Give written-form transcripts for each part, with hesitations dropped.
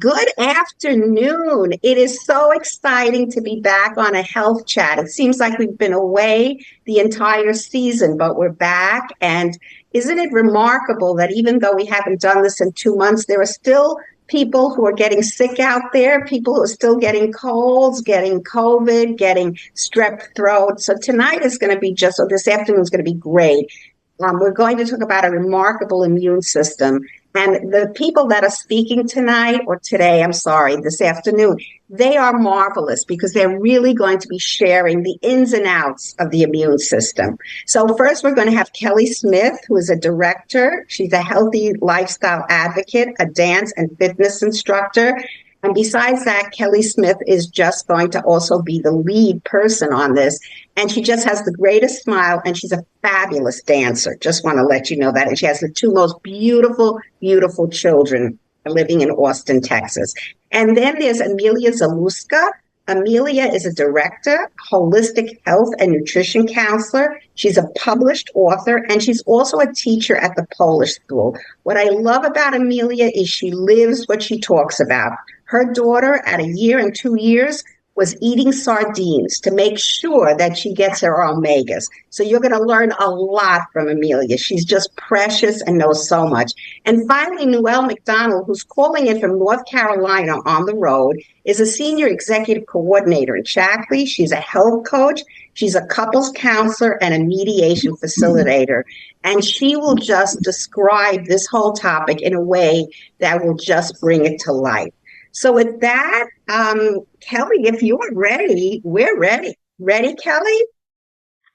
Good afternoon. It is so exciting to be back on a health chat. It seems like we've been away the entire season, but we're back. And isn't it remarkable that even though we haven't done this in 2 months, there are still people who are getting sick out there, people who are still getting colds, getting COVID, getting strep throat. So tonight is going to be just, or this afternoon is going to be great. We're going to talk about a remarkable immune system. And the people that are speaking tonight or today, I'm sorry, this afternoon, they are marvelous because they're really going to be sharing the ins and outs of the immune system. So first, we're going to have Kelly Smith, who is a director. She's a healthy lifestyle advocate, a dance and fitness instructor. And besides that, Kelly Smith is just going to also be the lead person on this. And she just has the greatest smile, and she's a fabulous dancer. Just want to let you know that. And she has the two most beautiful, beautiful children living in Austin, Texas. And then there's Amelia Zaluska. Amelia is a director, holistic health and nutrition counselor. She's a published author, and she's also a teacher at the Polish school. What I love about Amelia is she lives what she talks about. Her daughter, at 1 and 2 years, was eating sardines to make sure that she gets her omegas. So you're going to learn a lot from Amelia. She's just precious and knows so much. And finally, Noelle McDonald, who's calling in from North Carolina on the road, is a senior executive coordinator in Shaklee. She's a health coach. She's a couples counselor and a mediation facilitator. And she will just describe this whole topic in a way that will just bring it to life. So with that, Kelly, if you're ready, we're ready. Ready, Kelly?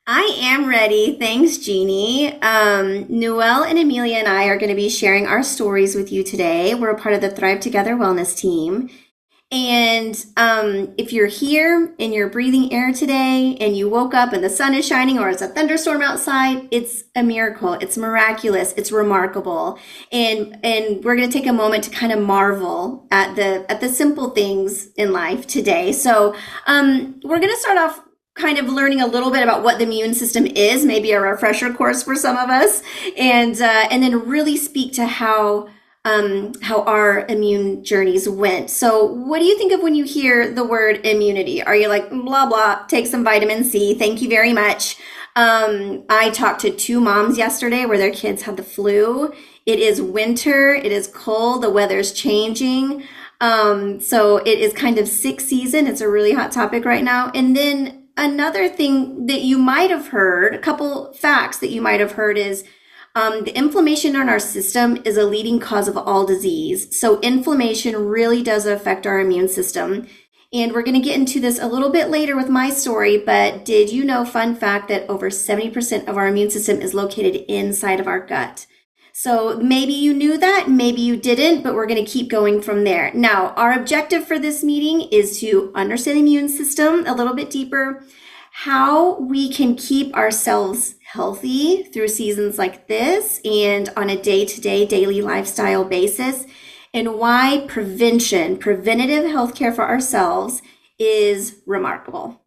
I am ready. Thanks, Jeannie. Noelle and Amelia and I are going to be sharing our stories with you today. We're a part of the Thrive Together Wellness team. And if you're here and you're breathing air today and you woke up and the sun is shining or it's a thunderstorm outside, it's a miracle. It's miraculous. It's remarkable. And we're going to take a moment to kind of marvel at the simple things in life today. So we're going to start off kind of learning a little bit about what the immune system is, maybe a refresher course for some of us, and then really speak to how our immune journeys went. So what do you think of when you hear the word immunity? Are you like, blah, blah, take some vitamin C. Thank you very much. I talked to two moms yesterday where their kids had the flu. It is winter. It is cold. The weather's changing. So it is kind of sick season. It's a really hot topic right now. And then another thing that you might have heard, a couple facts that you might have heard is the inflammation in our system is a leading cause of all disease. So inflammation really does affect our immune system. And we're going to get into this a little bit later with my story, but did you know, fun fact, that over 70% of our immune system is located inside of our gut? So maybe you knew that, maybe you didn't, but we're going to keep going from there. Now, our objective for this meeting is to understand the immune system a little bit deeper, how we can keep ourselves healthy through seasons like this and on a day-to-day daily lifestyle basis, and why preventative healthcare for ourselves is remarkable.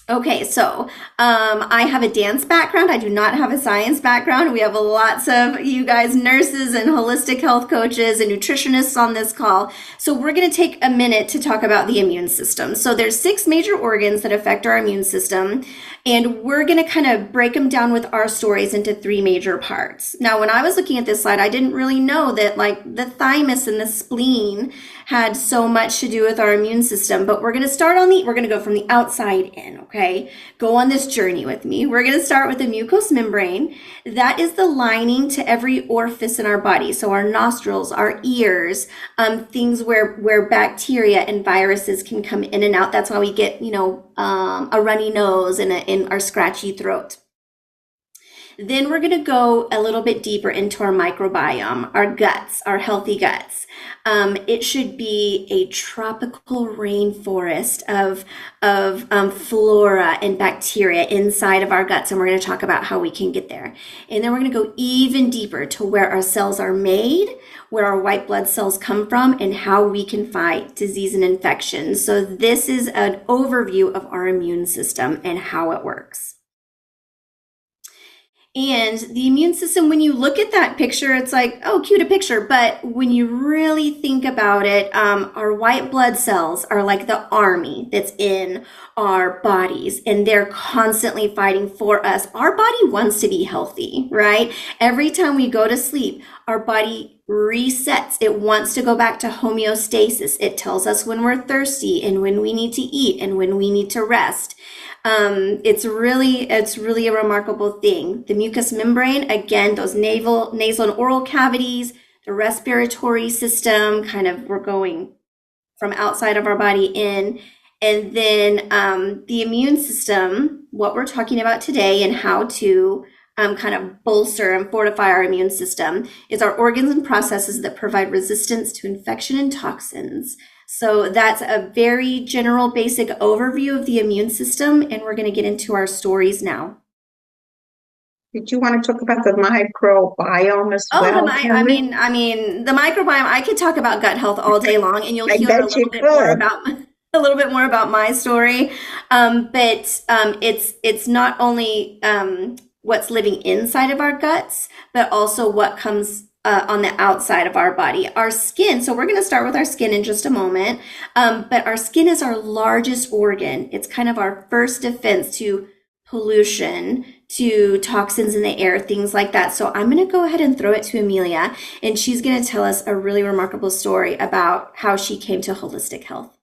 Okay, so I have a dance background. I do not have a science background. We have lots of you guys, nurses and holistic health coaches and nutritionists on this call. So we're going to take a minute to talk about the immune system. So there's 6 major organs that affect our immune system, and we're going to kind of break them down with our stories into 3 major parts. Now, when I was looking at this slide, I didn't really know that like the thymus and the spleen had so much to do with our immune system, but we're going to go from the outside in, okay? Go on this journey with me. We're going to start with the mucous membrane. That is the lining to every orifice in our body. So our nostrils, our ears, things where bacteria and viruses can come in and out. That's why we get, a runny nose and our scratchy throat. Then we're going to go a little bit deeper into our microbiome, our guts, our healthy guts. It should be a tropical rainforest of flora and bacteria inside of our guts, and we're going to talk about how we can get there. And then we're going to go even deeper to where our cells are made, where our white blood cells come from, and how we can fight disease and infection. So this is an overview of our immune system and how it works. And the immune system, when you look at that picture, it's like, oh, cute a picture. But when you really think about it, our white blood cells are like the army that's in our bodies, and they're constantly fighting for us. Our body wants to be healthy, right? Every time we go to sleep, our body resets. It wants to go back to homeostasis. It tells us when we're thirsty and when we need to eat and when we need to rest. It's really a remarkable thing. The mucous membrane, again, those nasal and oral cavities, the respiratory system, kind of we're going from outside of our body in. And then the immune system, what we're talking about today and how to kind of bolster and fortify our immune system is our organs and processes that provide resistance to infection and toxins. So that's a very general, basic overview of the immune system, and we're going to get into our stories now. Did you want to talk about the microbiome as Oh, well? I mean, the microbiome. I could talk about gut health all day long, and you'll I hear bet you could. a little bit more about my story. But it's not only what's living inside of our guts, but also what comes on the outside of our body. Our skin, so we're going to start with our skin in just a moment, but our skin is our largest organ. It's kind of our first defense to pollution, to toxins in the air, things like that. So I'm going to go ahead and throw it to Amelia, and she's going to tell us a really remarkable story about how she came to holistic health.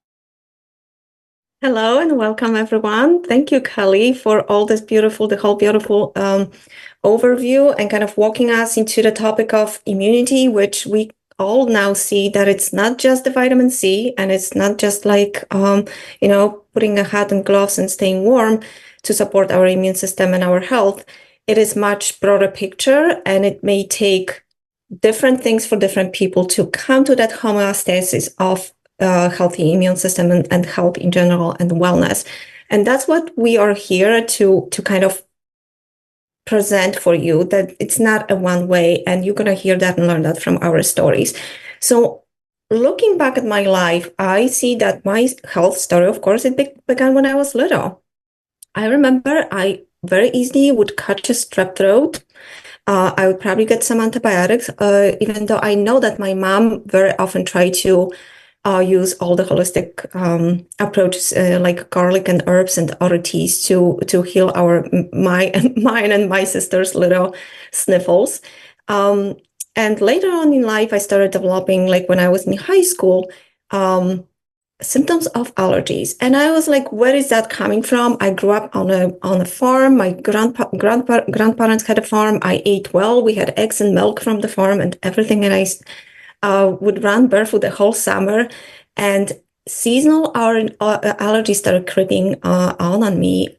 Hello and welcome everyone. Thank you, Kelly, for all this the whole beautiful overview and kind of walking us into the topic of immunity, which we all now see that it's not just the vitamin C, and it's not just like, putting a hat and gloves and staying warm to support our immune system and our health. It is much broader picture, and it may take different things for different people to come to that homeostasis of healthy immune system and health in general and wellness. And that's what we are here to kind of present for you, that it's not a one way, and you're going to hear that and learn that from our stories. So looking back at my life, I see that my health story, of course, it began when I was little. I remember I very easily would catch a strep throat. I would probably get some antibiotics, even though I know that my mom very often tried to use all the holistic approaches like garlic and herbs and other teas to heal mine and my sister's little sniffles. And later on in life, I started developing, like when I was in high school, symptoms of allergies. And I was like, where is that coming from? I grew up on a farm. My grandparents had a farm. I ate well. We had eggs and milk from the farm and everything. And I would run barefoot the whole summer, and seasonal allergies started creeping on me.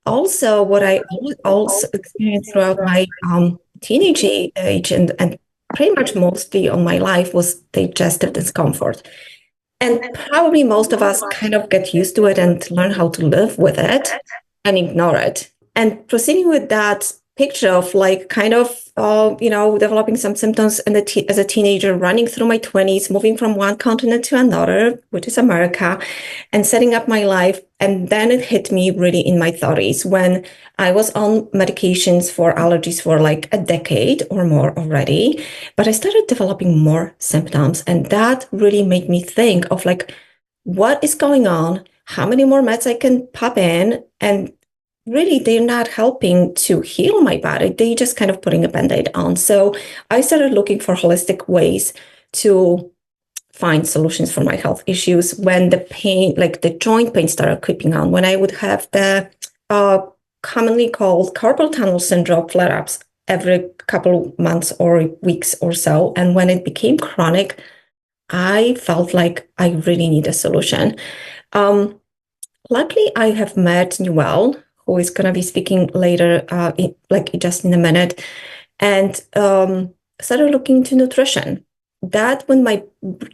Also, what I also experienced throughout my teenage age and pretty much mostly on my life was digestive discomfort. And probably most of us kind of get used to it and learn how to live with it and ignore it. And proceeding with that picture of like kind of, developing some symptoms as a teenager, running through my 20s, moving from one continent to another, which is America, and setting up my life. And then it hit me really in my 30s when I was on medications for allergies for like a decade or more already. But I started developing more symptoms. And that really made me think of like, what is going on? How many more meds I can pop in? And really, they're not helping to heal my body. They just kind of putting a Band-Aid on. So I started looking for holistic ways to find solutions for my health issues when the pain, like the joint pain started creeping on, when I would have the commonly called carpal tunnel syndrome flare-ups every couple of months or weeks or so. And when it became chronic, I felt like I really need a solution. Luckily, I have met Newell, who is going to be speaking later, just in a minute, and started looking into nutrition. That when my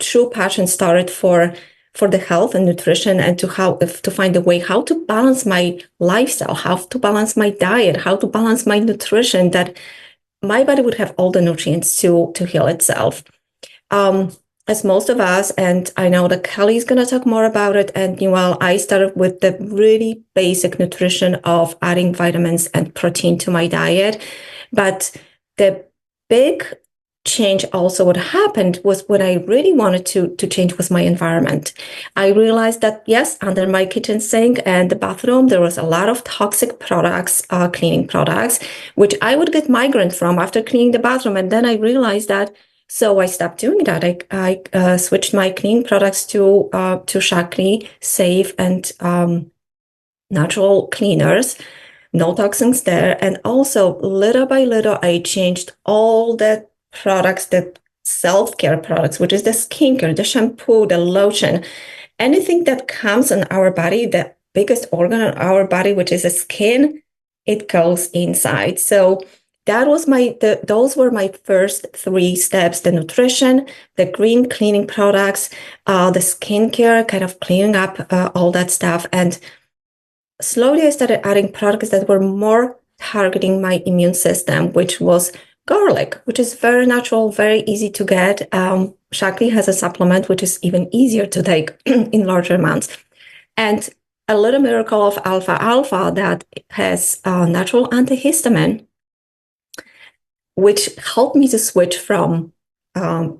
true passion started for the health and nutrition, and to find a way how to balance my lifestyle, how to balance my diet, how to balance my nutrition, that my body would have all the nutrients to heal itself. as most of us, and I know that Kelly's going to talk more about it. And Newell, I started with the really basic nutrition of adding vitamins and protein to my diet. But the big change also what happened was what I really wanted to change was my environment. I realized that yes, under my kitchen sink and the bathroom, there was a lot of toxic products, cleaning products, which I would get migraine from after cleaning the bathroom. And then I realized that, so I stopped doing that. I switched my cleaning products to Shaklee safe and natural cleaners. No toxins there. And also little by little, I changed all the products, the self-care products, which is the skincare, the shampoo, the lotion, anything that comes on our body, the biggest organ on our body, which is the skin, it goes inside. So that was those were my first 3 steps: the nutrition, the green cleaning products, the skincare, kind of cleaning up all that stuff. And slowly I started adding products that were more targeting my immune system, which was garlic, which is very natural, very easy to get. Shaklee has a supplement, which is even easier to take in larger amounts. And a little miracle of alfalfa that has a natural antihistamine, which helped me to switch from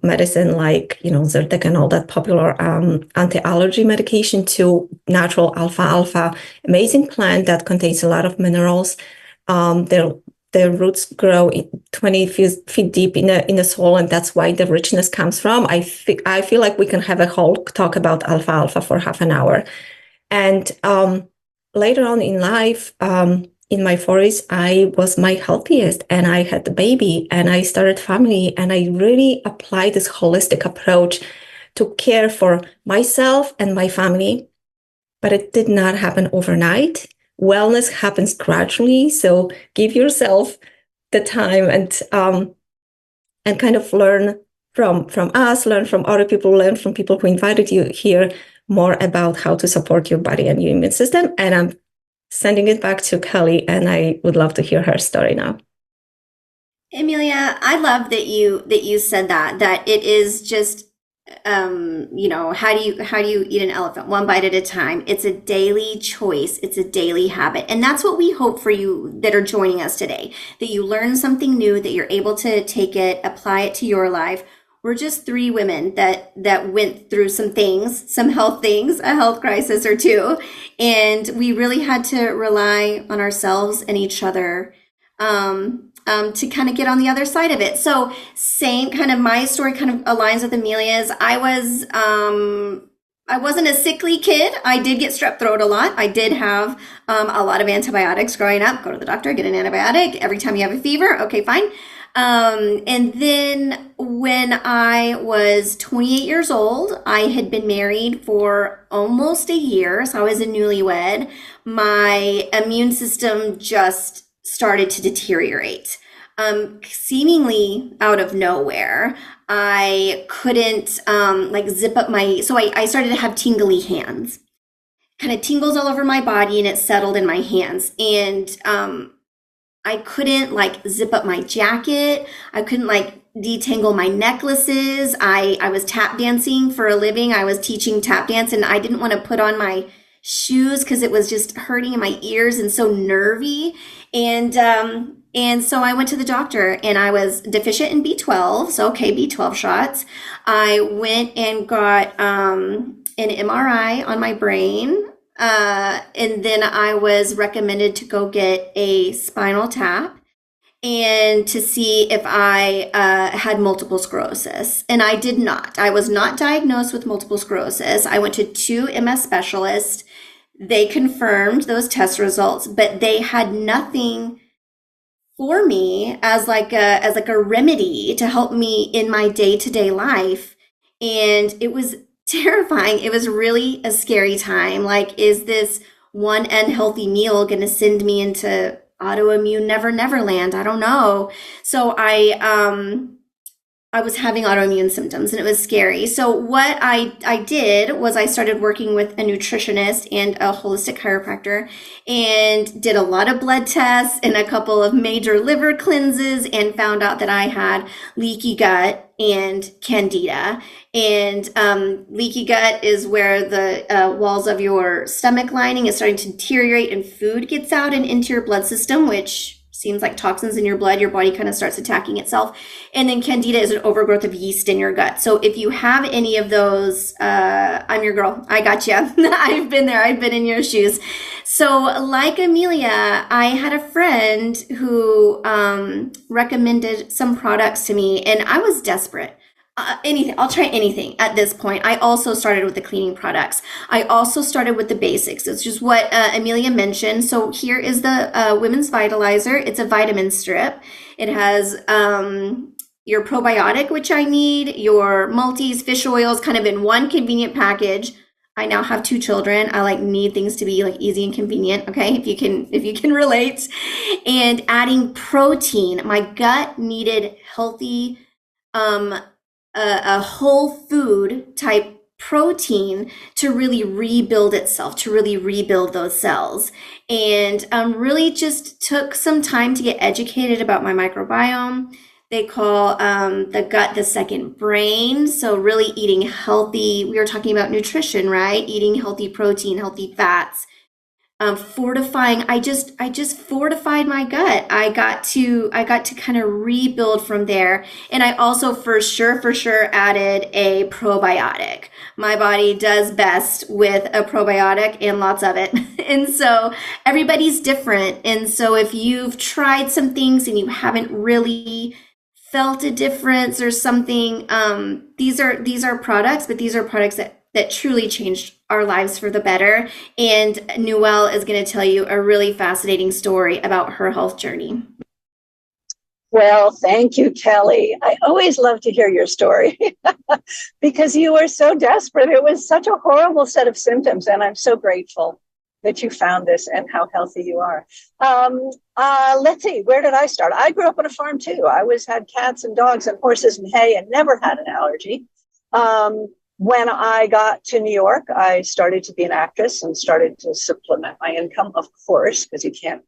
medicine like, Zyrtec and all that popular anti-allergy medication to natural alfalfa, amazing plant that contains a lot of minerals. Their roots grow 20 feet deep in the soil, and that's why the richness comes from. I feel like we can have a whole talk about alfalfa for half an hour. And later on in life, in my 40s, I was my healthiest, and I had the baby, and I started family, and I really applied this holistic approach to care for myself and my family. But it did not happen overnight. Wellness happens gradually, so give yourself the time and kind of learn from us, learn from other people, learn from people who invited you here more about how to support your body and your immune system. And I'm sending it back to Kelly, and I would love to hear her story now. Amelia, I love that you said that it is just how do you eat an elephant one bite at a time? It's a daily choice. It's a daily habit. And that's what we hope for you that are joining us today, that you learn something new, that you're able to take it, apply it to your life. We're just 3 women that went through some things, some health things, a health crisis or 2. And we really had to rely on ourselves and each other to kind of get on the other side of it. So same kind of, my story kind of aligns with Amelia's. I wasn't a sickly kid. I did get strep throat a lot. I did have a lot of antibiotics growing up. Go to the doctor, get an antibiotic every time you have a fever. Okay, fine. And then when I was 28 years old, I had been married for almost a year. So I was a newlywed. My immune system just started to deteriorate. Seemingly out of nowhere, I couldn't zip up so I started to have tingly hands, kind of tingles all over my body, and it settled in my hands. And I couldn't zip up my jacket. I couldn't detangle my necklaces. I was tap dancing for a living. I was teaching tap dance, and I didn't want to put on my shoes because it was just hurting in my ears and so nervy. And so I went to the doctor, and I was deficient in B12. So, okay, B12 shots. I went and got an MRI on my brain. And then I was recommended to go get a spinal tap and to see if I had multiple sclerosis. And I did not. I was not diagnosed with multiple sclerosis. I went to 2 MS specialists. They confirmed those test results, but they had nothing for me as a remedy to help me in my day-to-day life. And it was terrifying. It was really a scary time. Is this one unhealthy meal going to send me into autoimmune never land? I don't know. So I was having autoimmune symptoms, and it was scary. So what I did was I started working with a nutritionist and a holistic chiropractor, and did a lot of blood tests and a couple of major liver cleanses, and found out that I had leaky gut and candida. And leaky gut is where the walls of your stomach lining is starting to deteriorate and food gets out and into your blood system, which seems like toxins in your blood. Your body kind of starts attacking itself. And then candida is an overgrowth of yeast in your gut. So if you have any of those, I'm your girl. I got you. I've been there. I've been in your shoes. So like Amelia, I had a friend who recommended some products to me, and I was desperate. Anything, I'll try anything at this point. I also started with the cleaning products. I also started with the basics. It's just what Amelia mentioned. So here is the Women's Vitalizer. It's a vitamin strip. It has your probiotic, which I need, your multis, fish oils, kind of in one convenient package. I now have 2 children. I like need things to be like easy and convenient. Okay. If you can relate. And adding protein. My gut needed healthy, a whole food type protein to really rebuild itself, to really rebuild those cells. And really just took some time to get educated about my microbiome. They call the gut the second brain. So really eating healthy, we were talking about nutrition, right? Eating healthy protein, healthy fats. Fortifying, I just fortified my gut. I got to kind of rebuild from there. And I also for sure added a probiotic. My body does best with a probiotic and lots of it. And so everybody's different. And so if you've tried some things and you haven't really felt a difference or something, these are products, but these are products that truly changed our lives for the better. And Nuel is going to tell you a really fascinating story about her health journey. Well, thank you, Kelly. I always love to hear your story because you were so desperate. It was such a horrible set of symptoms, and I'm so grateful that you found this and how healthy you are. Let's see, where did I start? I grew up on a farm too. I always had cats and dogs and horses and hay and never had an allergy. When I got to New York, I started to be an actress and started to supplement my income, of course, because you can't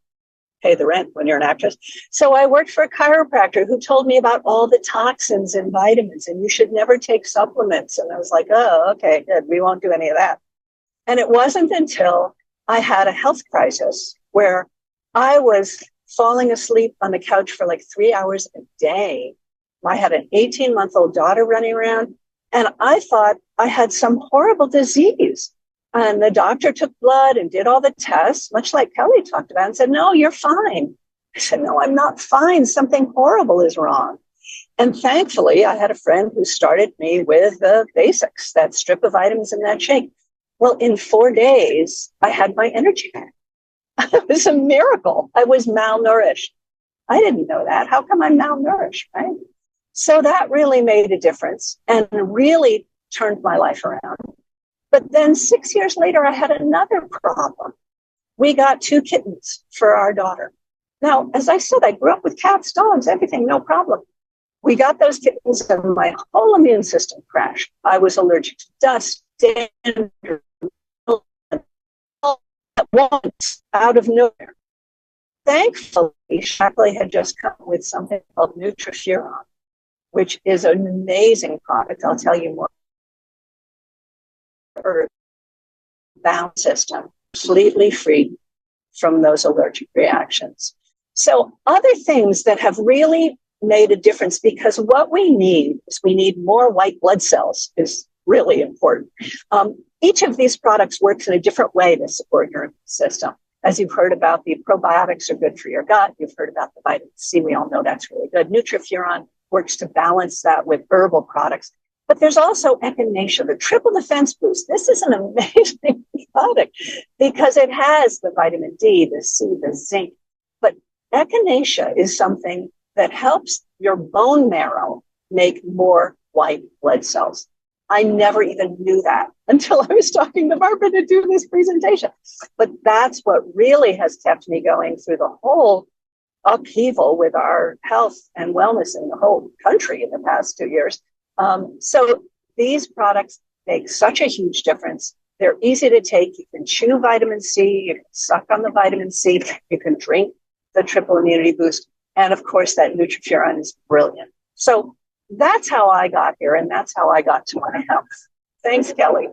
pay the rent when you're an actress. So I worked for a chiropractor who told me about all the toxins and vitamins, and you should never take supplements. And I was like, oh, okay, good. We won't do any of that. And it wasn't until I had a health crisis where I was falling asleep on the couch for like 3 hours a day. I had an 18-month-old daughter running around. And I thought I had some horrible disease. And the doctor took blood and did all the tests, much like Kelly talked about, and said, no, you're fine. I said, no, I'm not fine. Something horrible is wrong. And thankfully, I had a friend who started me with the basics, that strip of vitamins in that shake. Well, in 4 days, I had my energy back. It was a miracle. I was malnourished. I didn't know that. How come I'm malnourished, right? So that really made a difference and really turned my life around. But then 6 years later, I had another problem. We got 2 kittens for our daughter. Now, as I said, I grew up with cats, dogs, everything, no problem. We got those kittens and my whole immune system crashed. I was allergic to dust, dander, at once, out of nowhere. Thankfully, Shaklee had just come with something called Nutrifuron, which is an amazing product. I'll tell you more. Bound system, completely free from those allergic reactions. So other things that have really made a difference, because what we need is we need more white blood cells is really important. Each of these products works in a different way to support your immune system. As you've heard about, the probiotics are good for your gut. You've heard about the vitamin C. We all know that's really good. Nutrifuron works to balance that with herbal products. But there's also Echinacea, the triple defense boost. This is an amazing product because it has the vitamin D, the C, the zinc. But Echinacea is something that helps your bone marrow make more white blood cells. I never even knew that until I was talking to Barbara to do this presentation. But that's what really has kept me going through the whole upheaval with our health and wellness in the whole country in the past 2 years. So these products make such a huge difference. They're easy to take. You can chew vitamin C, you can suck on the vitamin C, you can drink the triple immunity boost. And of course, that Nutrifuron is brilliant. So that's how I got here, and that's how I got to my health. Thanks, Kelly.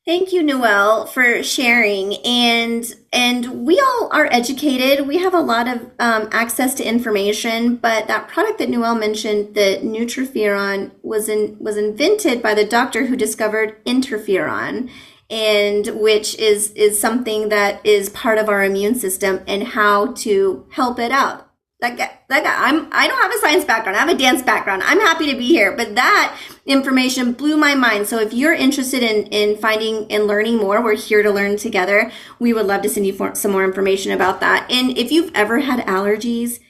Thank you, Noelle, for sharing. And we all are educated. We have a lot of access to information. But that product that Noelle mentioned, the Nutriferon, was invented by the doctor who discovered interferon, and which is something that is part of our immune system and how to help it out. I don't have a science background. I have a dance background. I'm happy to be here, but that information blew my mind. So if you're interested in finding and learning more, we're here to learn together. We would love to send you some more information about that. And if you've ever had allergies,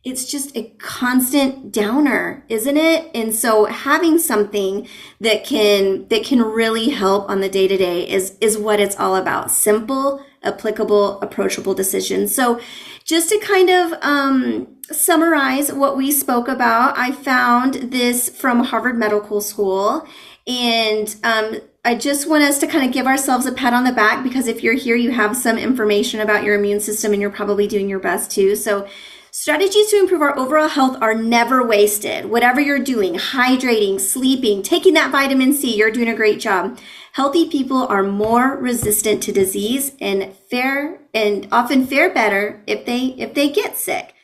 it's just a constant downer, isn't it? And so having something that can really help on the day-to-day is what it's all about. Simple, applicable, approachable decisions. So just to kind of summarize what we spoke about, I found this from Harvard Medical School, and I just want us to kind of give ourselves a pat on the back, because if you're here, you have some information about your immune system and you're probably doing your best too. So strategies to improve our overall health are never wasted. Whatever you're doing, hydrating, sleeping, taking that vitamin C, you're doing a great job. Healthy people are more resistant to disease and often fare better if they get sick.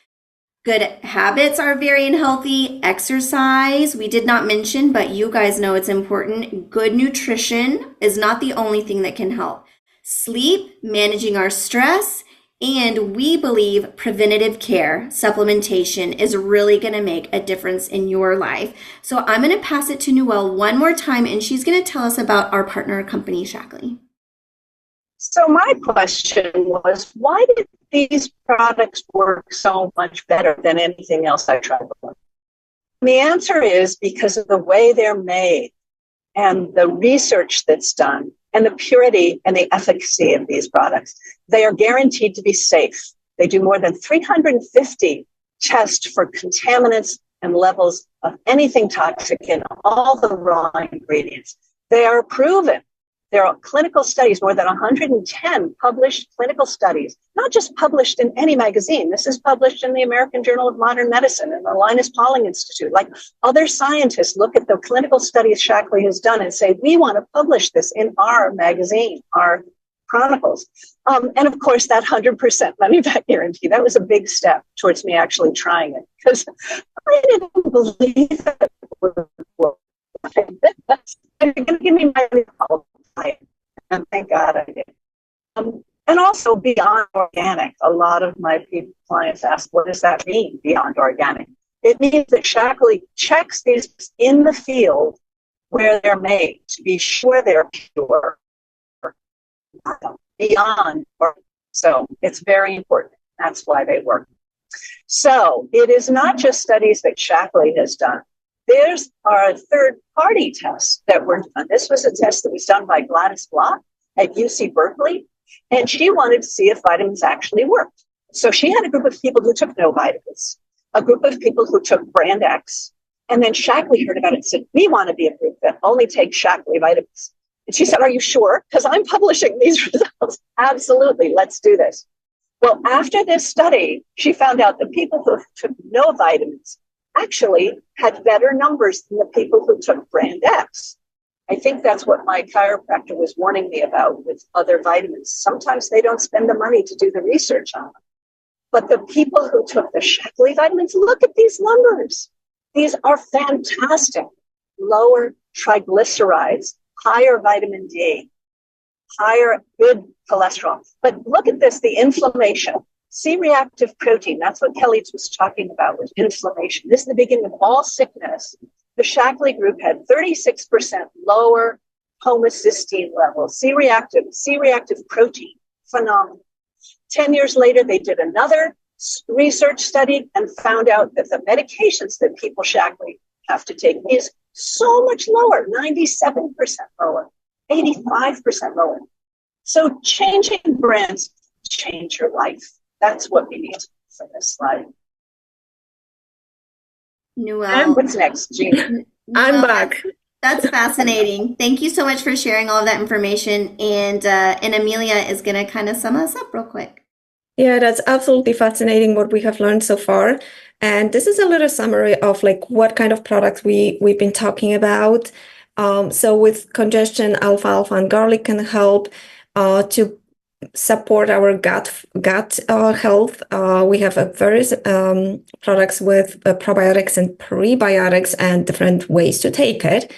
Good habits are very unhealthy. Exercise, we did not mention, but you guys know it's important. Good nutrition is not the only thing that can help. Sleep, managing our stress, and we believe preventative care, supplementation, is really going to make a difference in your life. So I'm going to pass it to Noelle one more time, and she's going to tell us about our partner company, Shaklee. So my question was, why did these products work so much better than anything else I tried before? And the answer is because of the way they're made and the research that's done and the purity and the efficacy of these products. They are guaranteed to be safe. They do more than 350 tests for contaminants and levels of anything toxic in all the raw ingredients. They are proven. There are clinical studies, more than 110 published clinical studies, not just published in any magazine. This is published in the American Journal of Modern Medicine and the Linus Pauling Institute. Like, other scientists look at the clinical studies Shaklee has done and say, we want to publish this in our magazine, our chronicles. And of course, that 100% money back guarantee, that was a big step towards me actually trying it, because I didn't believe it would work. They're going to give me money. And thank God I did. And also beyond organic. A lot of my clients ask, what does that mean, beyond organic? It means that Shaklee checks these in the field where they're made to be sure they're pure, beyond. So it's very important. That's why they work. So it is not just studies that Shaklee has done. There's our third-party tests that were done. This was a test that was done by Gladys Block at UC Berkeley, and she wanted to see if vitamins actually worked. So she had a group of people who took no vitamins, a group of people who took brand X, and then Shaklee heard about it and said, we want to be a group that only takes Shaklee vitamins. And she said, are you sure? Because I'm publishing these results. Absolutely, let's do this. Well, after this study, she found out that people who took no vitamins actually had better numbers than the people who took brand X. I think that's what my chiropractor was warning me about with other vitamins. Sometimes they don't spend the money to do the research on them. But the people who took the Shaklee vitamins, look at these numbers. These are fantastic. Lower triglycerides, higher vitamin D, higher good cholesterol. But look at this, the inflammation. C-reactive protein, that's what Kelly was talking about, was inflammation. This is the beginning of all sickness. The Shaklee group had 36% lower homocysteine levels, C-reactive protein, phenomenal. 10 years later, they did another research study and found out that the medications that people Shaklee have to take is so much lower, 97% lower, 85% lower. So changing brands change your life. That's what we need for this slide. Noelle. And what's next, Jean? I'm back. That's fascinating. Thank you so much for sharing all of that information. And Amelia is going to kind of sum us up real quick. Yeah, that's absolutely fascinating what we have learned so far. And this is a little summary of like what kind of products we've been talking about. So with congestion, alfalfa and garlic can help to support our gut health. We have various products with probiotics and prebiotics and different ways to take it.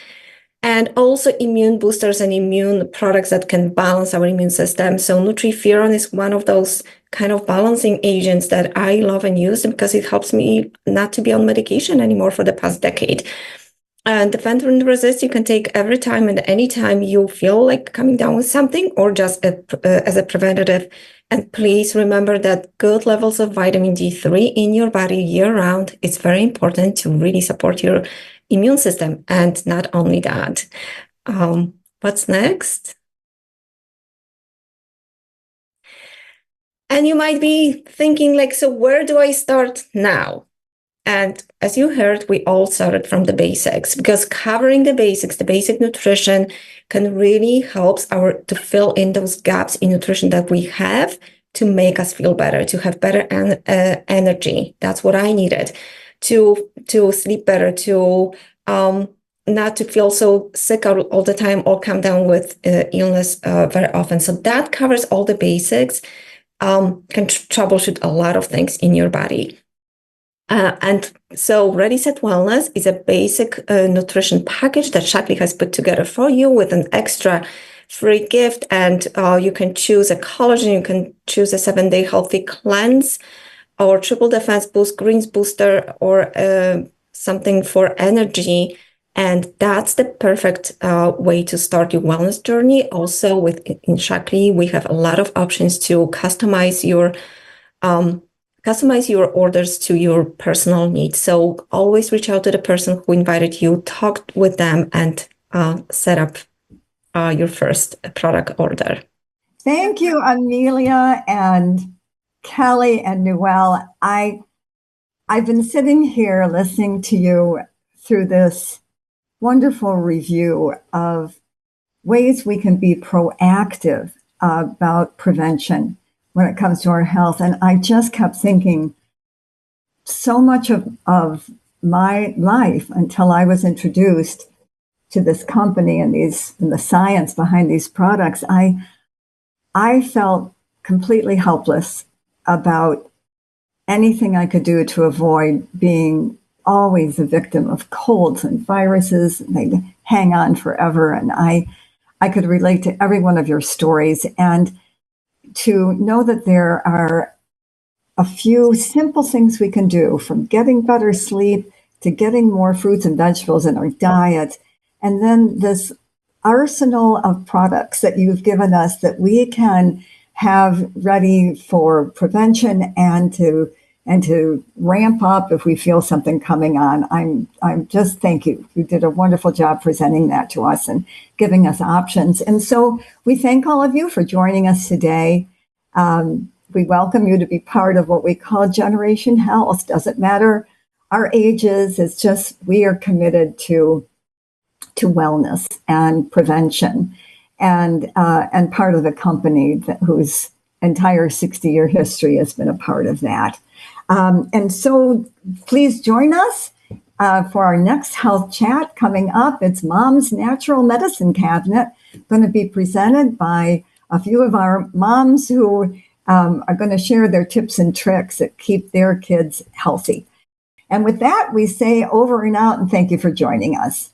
And also immune boosters and immune products that can balance our immune system. So Nutriferon is one of those kind of balancing agents that I love and use because it helps me not to be on medication anymore for the past decade. And Defend and Resist you can take every time and anytime you feel like coming down with something or just as a preventative. And please remember that good levels of vitamin D3 in your body year round is very important to really support your immune system. And not only that, what's next? And you might be thinking like, so where do I start now? And as you heard, we all started from the basics because covering the basics, the basic nutrition can really help to fill in those gaps in nutrition that we have to make us feel better, to have better energy. That's what I needed to sleep better, to not to feel so sick all the time or come down with illness very often. So that covers all the basics, can troubleshoot a lot of things in your body. And so Ready Set Wellness is a basic nutrition package that Shaklee has put together for you with an extra free gift. And you can choose a collagen, you can choose a 7-day healthy cleanse or triple defense boost, greens booster, or something for energy. And that's the perfect way to start your wellness journey. Also in Shaklee, we have a lot of options to customize your orders to your personal needs. So always reach out to the person who invited you, talk with them, and set up your first product order. Thank you, Amelia and Kelly and Noelle. I've been sitting here listening to you through this wonderful review of ways we can be proactive about prevention when it comes to our health. And I just kept thinking so much of my life until I was introduced to this company and the science behind these products, I felt completely helpless about anything I could do to avoid being always a victim of colds and viruses. They'd hang on forever. And I could relate to every one of your stories. And to know that there are a few simple things we can do, from getting better sleep to getting more fruits and vegetables in our diet. And then this arsenal of products that you've given us that we can have ready for prevention and to ramp up if we feel something coming on. I'm just thank you. You did a wonderful job presenting that to us and giving us options. And so we thank all of you for joining us today. We welcome you to be part of what we call Generation Health. Doesn't matter our ages. It's just we are committed to wellness and prevention, and part of the company whose entire 60-year history has been a part of that. And so please join us for our next health chat coming up. It's Mom's Natural Medicine Cabinet, going to be presented by a few of our moms who are going to share their tips and tricks that keep their kids healthy. And with that, we say over and out, and thank you for joining us.